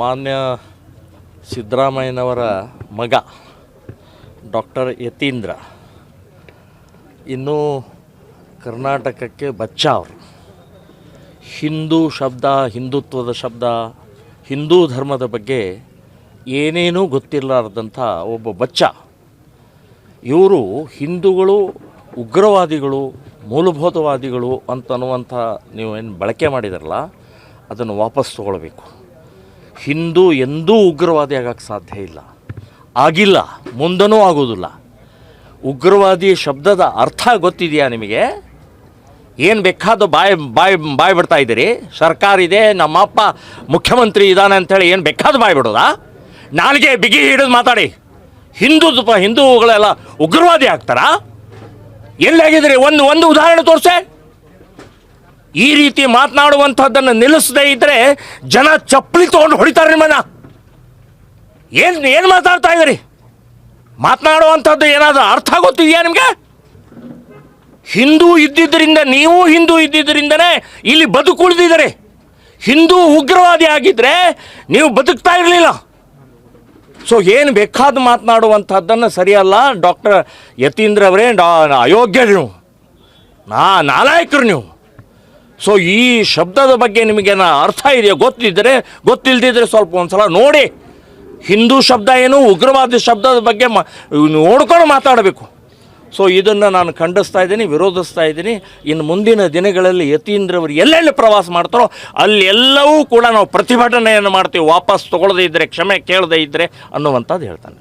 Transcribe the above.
ಮಾನ್ಯ ಸಿದ್ದರಾಮಯ್ಯನವರ ಮಗ ಡಾಕ್ಟರ್ ಯತೀಂದ್ರ ಇನ್ನೂ ಕರ್ನಾಟಕಕ್ಕೆ ಬಚ್ಚಾವ್ರು. ಹಿಂದೂ ಶಬ್ದ, ಹಿಂದುತ್ವದ ಶಬ್ದ, ಹಿಂದೂ ಧರ್ಮದ ಬಗ್ಗೆ ಏನೇನೂ ಗೊತ್ತಿರಲಾರ್ದಂಥ ಒಬ್ಬ ಬಚ್ಚ. ಇವರು ಹಿಂದೂಗಳು ಉಗ್ರವಾದಿಗಳು, ಮೂಲಭೂತವಾದಿಗಳು ಅಂತನ್ನುವಂಥ ನೀವೇನು ಬಳಕೆ ಮಾಡಿದಾರಲ್ಲ, ಅದನ್ನು ವಾಪಸ್ ತೊಗೊಳ್ಬೇಕು. ಹಿಂದೂ ಎಂದೂ ಉಗ್ರವಾದಿ ಆಗೋಕ್ಕೆ ಸಾಧ್ಯ ಇಲ್ಲ, ಆಗಿಲ್ಲ, ಮುಂದನೂ ಆಗೋದಿಲ್ಲ. ಉಗ್ರವಾದಿ ಶಬ್ದದ ಅರ್ಥ ಗೊತ್ತಿದೆಯಾ ನಿಮಗೆ? ಏನು ಬೇಕಾದ ಬಾಯಿ ಬಿಡ್ತಾ ಇದ್ದೀರಿ. ಸರ್ಕಾರ ಇದೆ, ನಮ್ಮಪ್ಪ ಮುಖ್ಯಮಂತ್ರಿ ಇದ್ದಾನೆ ಅಂಥೇಳಿ ಏನು ಬೇಕಾದ ಬಾಯಿ ಬಿಡೋದಾ? ನಾಲ್ಗೆ ಬಿಗಿ ಹಿಡಿದು ಮಾತಾಡಿ. ಹಿಂದೂಗಳೆಲ್ಲ ಉಗ್ರವಾದಿ ಆಗ್ತಾರಾ? ಎಲ್ಲಾಗಿದ್ದೀರಿ? ಒಂದು ಉದಾಹರಣೆ ತೋರಿಸೆ. ಈ ರೀತಿ ಮಾತನಾಡುವಂಥದ್ದನ್ನು ನಿಲ್ಲಿಸದೇ ಇದ್ದರೆ ಜನ ಚಪ್ಪಲಿ ತೊಗೊಂಡು ಹೊಡಿತಾರೆ ನಿಮ್ಮನ್ನ. ಏನು ಮಾತಾಡ್ತಾ ಇದ್ದೀರಿ? ಮಾತನಾಡುವಂಥದ್ದು ಏನಾದರೂ ಅರ್ಥ ಗೊತ್ತಿದೆಯಾ ನಿಮಗೆ? ಹಿಂದೂ ಇದ್ದಿದ್ದರಿಂದ, ನೀವು ಹಿಂದೂ ಇದ್ದಿದ್ದರಿಂದನೇ ಇಲ್ಲಿ ಬದುಕುಳಿದಿದ್ದಾರೆ. ಹಿಂದೂ ಉಗ್ರವಾದಿ ಆಗಿದ್ದರೆ ನೀವು ಬದುಕ್ತಾ ಇರಲಿಲ್ಲ. ಸೊ ಏನು ಬೇಕಾದ ಮಾತನಾಡುವಂಥದ್ದನ್ನು ಸರಿಯಲ್ಲ. ಡಾಕ್ಟರ್ ಯತೀಂದ್ರ ಅವರೇ ಅಯೋಗ್ಯರು ನೀವು, ನಾಲಾಯಕರು ನೀವು. ಸೊ ಈ ಶಬ್ದದ ಬಗ್ಗೆ ನಿಮಗೇನ ಅರ್ಥ ಇದೆಯಾ? ಗೊತ್ತಿಲ್ಲದಿದ್ದರೆ ಸ್ವಲ್ಪ ಒಂದು ಸಲ ನೋಡಿ. ಹಿಂದೂ ಶಬ್ದ ಏನು, ಉಗ್ರವಾದಿ ಶಬ್ದದ ಬಗ್ಗೆ ನೋಡ್ಕೊಂಡು ಮಾತಾಡಬೇಕು. ಸೊ ಇದನ್ನು ನಾನು ಖಂಡಿಸ್ತಾ ಇದ್ದೀನಿ, ವಿರೋಧಿಸ್ತಾ ಇದ್ದೀನಿ. ಇನ್ನು ಮುಂದಿನ ದಿನಗಳಲ್ಲಿ ಯತೀಂದ್ರ ಅವರು ಎಲ್ಲೆಲ್ಲಿ ಪ್ರವಾಸ ಮಾಡ್ತಾರೋ ಅಲ್ಲೆಲ್ಲವೂ ಕೂಡ ನಾವು ಪ್ರತಿಭಟನೆಯನ್ನು ಮಾಡ್ತೀವಿ, ವಾಪಸ್ ತೊಗೊಳ್ಳದೇ ಇದ್ದರೆ, ಕ್ಷಮೆ ಕೇಳದೇ ಇದ್ದರೆ ಅನ್ನುವಂಥದ್ದು ಹೇಳ್ತಾನೆ.